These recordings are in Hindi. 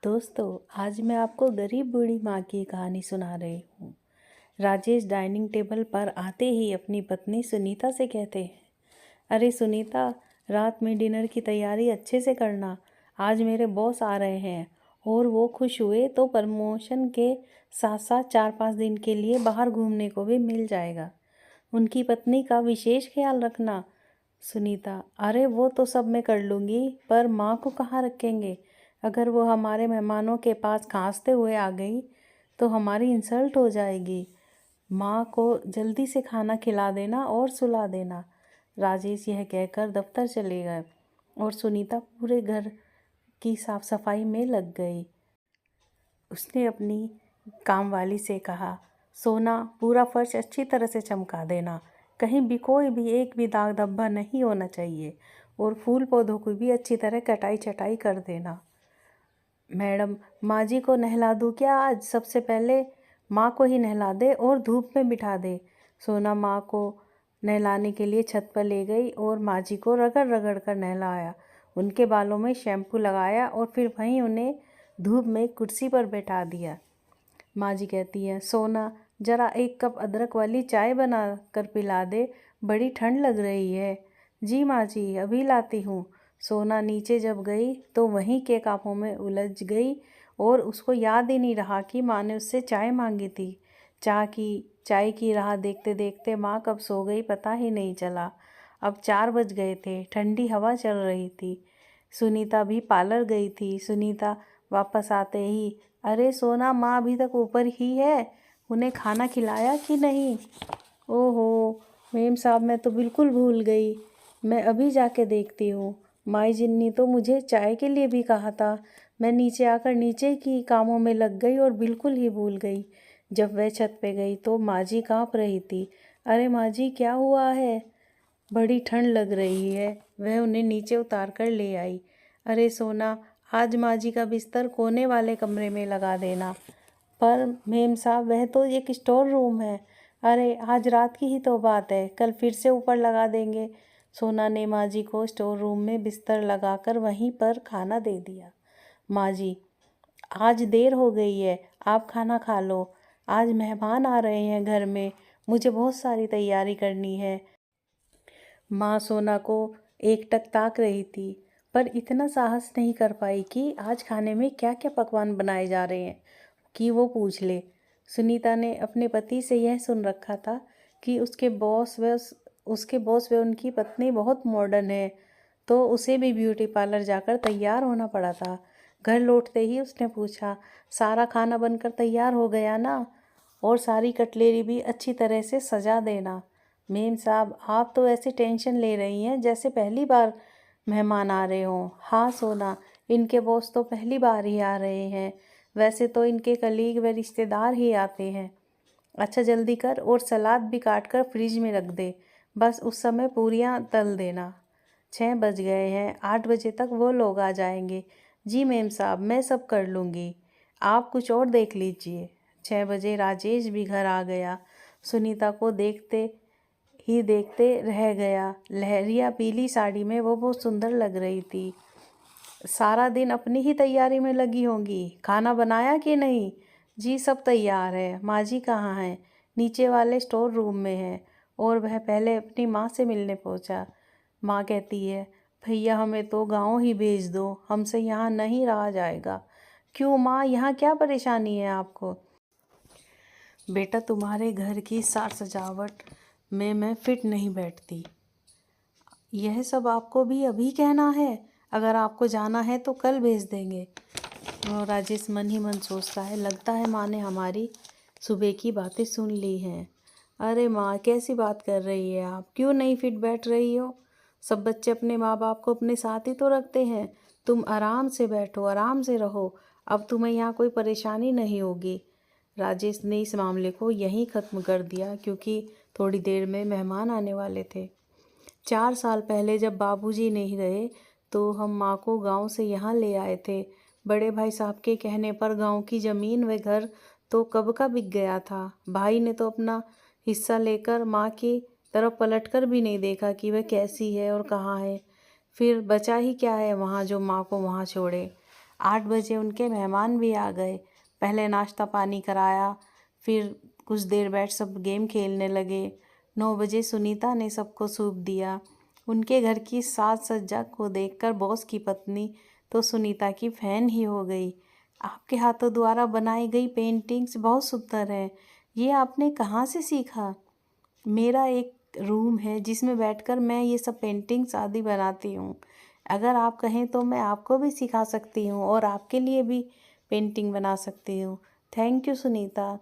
दोस्तों, आज मैं आपको गरीब बूढ़ी माँ की कहानी सुना रही हूँ। राजेश डाइनिंग टेबल पर आते ही अपनी पत्नी सुनीता से कहते हैं, अरे सुनीता, रात में डिनर की तैयारी अच्छे से करना। आज मेरे बॉस आ रहे हैं और वो खुश हुए तो प्रमोशन के साथ साथ 4-5 दिन के लिए बाहर घूमने को भी मिल जाएगा। उनकी पत्नी का विशेष ख्याल रखना। सुनीता, अरे वो तो सब मैं कर लूँगी, पर माँ को कहाँ रखेंगे? अगर वो हमारे मेहमानों के पास खांसते हुए आ गई तो हमारी इंसल्ट हो जाएगी। माँ को जल्दी से खाना खिला देना और सुला देना। राजेश यह कहकर दफ्तर चले गए और सुनीता पूरे घर की साफ सफाई में लग गई। उसने अपनी कामवाली से कहा, सोना, पूरा फर्श अच्छी तरह से चमका देना, कहीं भी कोई भी एक भी दाग धब्बा नहीं होना चाहिए, और फूल पौधों को भी अच्छी तरह कटाई छटाई कर देना। मैडम, माँ जी को नहला दूँ क्या आज? सबसे पहले माँ को ही नहला दे और धूप में बिठा दे। सोना माँ को नहलाने के लिए छत पर ले गई और माँ जी को रगड़ रगड़ कर नहलाया, उनके बालों में शैम्पू लगाया और फिर वहीं उन्हें धूप में कुर्सी पर बैठा दिया। माँ जी कहती है, सोना, ज़रा 1 कप अदरक वाली चाय बना कर पिला दे, बड़ी ठंड लग रही है। जी माँ जी, अभी लाती हूँ। सोना नीचे जब गई तो वहीं के कामों में उलझ गई और उसको याद ही नहीं रहा कि माँ ने उससे चाय मांगी थी। चाय की राह देखते देखते माँ कब सो गई पता ही नहीं चला। अब 4 बज गए थे, ठंडी हवा चल रही थी। सुनीता भी पार्लर गई थी। सुनीता वापस आते ही, अरे सोना, माँ अभी तक ऊपर ही है, उन्हें खाना खिलाया कि नहीं? ओहो मेम साहब, मैं तो बिल्कुल भूल गई, मैं अभी जाके देखती हूँ। माई जी ने तो मुझे चाय के लिए भी कहा था। मैं नीचे आकर नीचे की कामों में लग गई और बिल्कुल ही भूल गई। जब वह छत पे गई तो माँ जी काँप रही थी। अरे माँ जी, क्या हुआ है? बड़ी ठंड लग रही है। वह उन्हें नीचे उतार कर ले आई। अरे सोना, आज माँ जी का बिस्तर कोने वाले कमरे में लगा देना। पर मेम साहब, वह तो एक स्टोर रूम है। अरे आज रात की ही तो बात है, कल फिर से ऊपर लगा देंगे। सोना ने माँ जी को स्टोर रूम में बिस्तर लगाकर वहीं पर खाना दे दिया। माँ जी, आज देर हो गई है, आप खाना खा लो। आज मेहमान आ रहे हैं घर में, मुझे बहुत सारी तैयारी करनी है। माँ सोना को एकटक ताक रही थी, पर इतना साहस नहीं कर पाई कि आज खाने में क्या क्या पकवान बनाए जा रहे हैं कि वो पूछ ले। सुनीता ने अपने पति से यह सुन रखा था कि उसके बॉस व उनकी पत्नी बहुत मॉडर्न है, तो उसे भी ब्यूटी पार्लर जाकर तैयार होना पड़ा था। घर लौटते ही उसने पूछा, सारा खाना बनकर तैयार हो गया ना? और सारी कटलेरी भी अच्छी तरह से सजा देना। मेम साहब, आप तो ऐसे टेंशन ले रही हैं जैसे पहली बार मेहमान आ रहे हों। हाँ सोना, इनके बॉस तो पहली बार ही आ रहे हैं, वैसे तो इनके कलीग व रिश्तेदार ही आते हैं। अच्छा जल्दी कर और सलाद भी काट कर फ्रिज में रख दे, बस उस समय पूरियाँ तल देना। 6 बज गए हैं, 8 बजे तक वो लोग आ जाएंगे। जी मेम साहब, मैं सब कर लूँगी, आप कुछ और देख लीजिए। 6 बजे राजेश भी घर आ गया। सुनीता को देखते रह गया। लहरिया पीली साड़ी में वो बहुत सुंदर लग रही थी। सारा दिन अपनी ही तैयारी में लगी होंगी। खाना बनाया कि नहीं? जी सब तैयार है। माँ जी कहाँ हैं? नीचे वाले स्टोर रूम में है। और वह पहले अपनी माँ से मिलने पहुँचा। माँ कहती है, भैया हमें तो गाँव ही भेज दो, हमसे यहाँ नहीं रहा जाएगा। क्यों माँ, यहाँ क्या परेशानी है आपको? बेटा, तुम्हारे घर की साज सजावट में मैं फिट नहीं बैठती। यह सब आपको भी अभी कहना है? अगर आपको जाना है तो कल भेज देंगे। और राजेश मन ही मन सोचता है, लगता है माँ ने हमारी सुबह की बातें सुन ली हैं। अरे माँ, कैसी बात कर रही है आप? क्यों नहीं फिट बैठ रही हो? सब बच्चे अपने माँ बाप को अपने साथ ही तो रखते हैं। तुम आराम से बैठो, आराम से रहो, अब तुम्हें यहाँ कोई परेशानी नहीं होगी। राजेश ने इस मामले को यहीं ख़त्म कर दिया क्योंकि थोड़ी देर में मेहमान आने वाले थे। 4 साल पहले जब बाबूजी नहीं रहे तो हम माँ को गांव से यहाँ ले आए थे। बड़े भाई साहब के कहने पर गांव की ज़मीन व घर तो कब का बिक गया था। भाई ने तो अपना हिस्सा लेकर माँ की तरफ पलटकर भी नहीं देखा कि वह कैसी है और कहाँ है। फिर बचा ही क्या है वहाँ जो माँ को वहाँ छोड़े। 8 बजे उनके मेहमान भी आ गए। पहले नाश्ता पानी कराया, फिर कुछ देर बैठ सब गेम खेलने लगे। 9 बजे सुनीता ने सबको सूप दिया। उनके घर की साज सज्जा को देखकर बॉस की पत्नी तो सुनीता की फैन ही हो गई। आपके हाथों द्वारा बनाई गई पेंटिंग्स बहुत सुंदर है, ये आपने कहाँ से सीखा? मेरा एक रूम है जिसमें बैठकर मैं ये सब पेंटिंग्स आदि बनाती हूँ। अगर आप कहें तो मैं आपको भी सिखा सकती हूँ और आपके लिए भी पेंटिंग बना सकती हूँ। Thank you Sunita.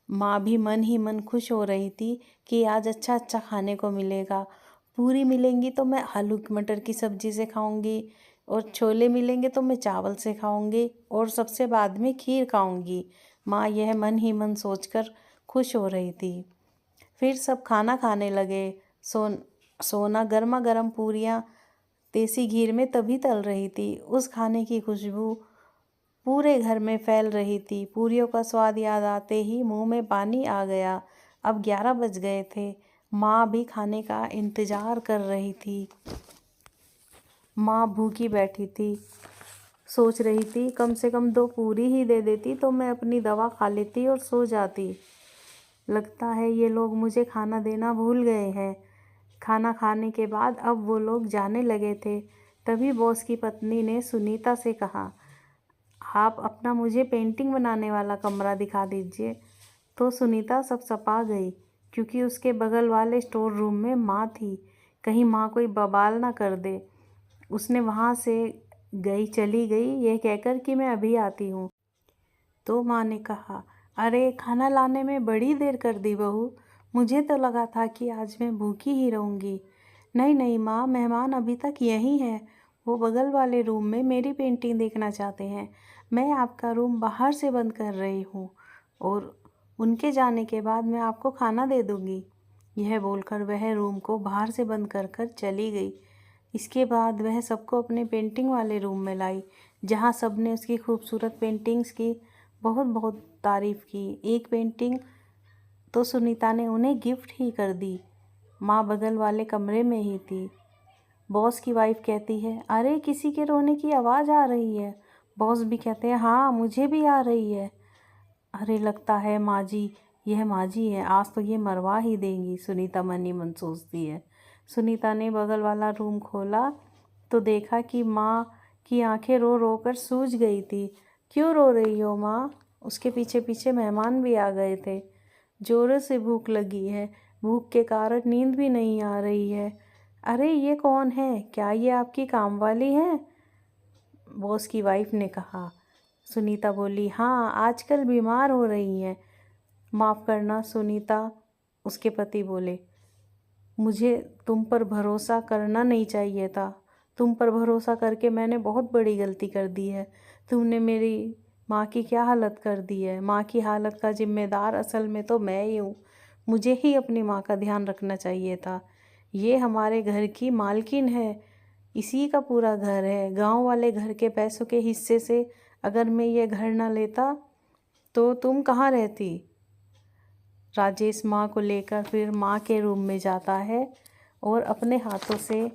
माँ भी मन ही मन खुश हो रही थी कि आज अच्छा अच्छा खाने को मिलेगा। पूरी मिलेंगी तो मैं आलू मटर की सब्ज़ी से खाऊंगी, और छोले मिलेंगे तो मैं चावल से खाऊंगी, और सबसे बाद में खीर खाऊंगी। माँ यह मन ही मन सोचकर खुश हो रही थी। फिर सब खाना खाने लगे। सोना गर्मा गर्म पूरियाँ देसी घी में तभी तल रही थी। उस खाने की खुशबू पूरे घर में फैल रही थी। पूरियों का स्वाद याद आते ही मुंह में पानी आ गया। अब 11 बज गए थे। माँ भी खाने का इंतज़ार कर रही थी। माँ भूखी बैठी थी, सोच रही थी कम से कम 2 पूरी ही दे देती तो मैं अपनी दवा खा लेती और सो जाती। लगता है ये लोग मुझे खाना देना भूल गए हैं। खाना खाने के बाद अब वो लोग जाने लगे थे। तभी बॉस की पत्नी ने सुनीता से कहा, आप अपना मुझे पेंटिंग बनाने वाला कमरा दिखा दीजिए। तो सुनीता सब सपा गई, क्योंकि उसके बगल वाले स्टोर रूम में माँ थी। कहीं माँ कोई बवाल ना कर दे। उसने वहाँ से चली गई यह कहकर कि मैं अभी आती हूँ। तो माँ ने कहा, अरे खाना लाने में बड़ी देर कर दी बहू, मुझे तो लगा था कि आज मैं भूखी ही रहूँगी। नहीं नहीं माँ, मेहमान अभी तक यहीं हैं, वो बगल वाले रूम में मेरी पेंटिंग देखना चाहते हैं। मैं आपका रूम बाहर से बंद कर रही हूँ और उनके जाने के बाद मैं आपको खाना दे दूँगी। यह बोलकर वह रूम को बाहर से बंद कर कर चली गई। इसके बाद वह सबको अपने पेंटिंग वाले रूम में लाई, जहाँ सब ने उसकी खूबसूरत पेंटिंग्स की बहुत बहुत तारीफ़ की। एक पेंटिंग तो सुनीता ने उन्हें गिफ्ट ही कर दी। माँ बगल वाले कमरे में ही थी। बॉस की वाइफ कहती है, अरे किसी के रोने की आवाज़ आ रही है। बॉस भी कहते हैं, हाँ मुझे भी आ रही है। अरे लगता है माँ जी, यह माँ जी है, आज तो ये मरवा ही देंगी, सुनीता मन ही मन सोचती है। सुनीता ने बगल वाला रूम खोला तो देखा कि माँ की आंखें रो रो कर सूज गई थी। क्यों रो रही हो माँ? उसके पीछे पीछे मेहमान भी आ गए थे। जोरों से भूख लगी है, भूख के कारण नींद भी नहीं आ रही है। अरे ये कौन है? क्या ये आपकी काम वाली है? बॉस की वाइफ ने कहा। सुनीता बोली, हाँ आजकल बीमार हो रही हैं। माफ़ करना सुनीता, उसके पति बोले, मुझे तुम पर भरोसा करना नहीं चाहिए था। तुम पर भरोसा करके मैंने बहुत बड़ी गलती कर दी है। तुमने मेरी माँ की क्या हालत कर दी है। माँ की हालत का जिम्मेदार असल में तो मैं ही हूँ। मुझे ही अपनी माँ का ध्यान रखना चाहिए था। ये हमारे घर की मालकिन है, इसी का पूरा घर है। गांव वाले घर के पैसों के हिस्से से अगर मैं ये घर ना लेता तो तुम कहाँ रहती। राजेश माँ को लेकर फिर माँ के रूम में जाता है और अपने हाथों से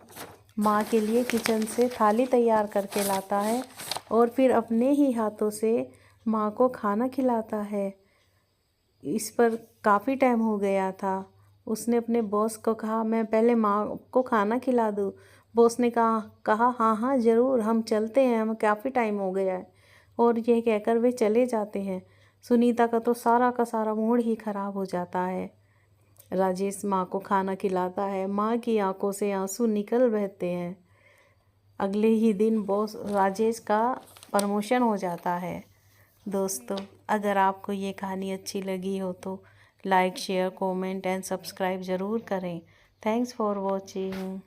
माँ के लिए किचन से थाली तैयार करके लाता है और फिर अपने ही हाथों से माँ को खाना खिलाता है। इस पर काफ़ी टाइम हो गया था। उसने अपने बॉस को कहा, मैं पहले माँ को खाना खिला दूँ। बॉस ने कहा हाँ हाँ ज़रूर, हम चलते हैं, हम काफ़ी टाइम हो गया है। और यह कहकर वे चले जाते हैं। सुनीता का तो सारा का सारा मूड ही ख़राब हो जाता है। राजेश माँ को खाना खिलाता है। माँ की आंखों से आंसू निकल बहते हैं। अगले ही दिन बॉस राजेश का प्रमोशन हो जाता है। दोस्तों, अगर आपको ये कहानी अच्छी लगी हो तो like share comment and subscribe ज़रूर करें। Thanks for watching.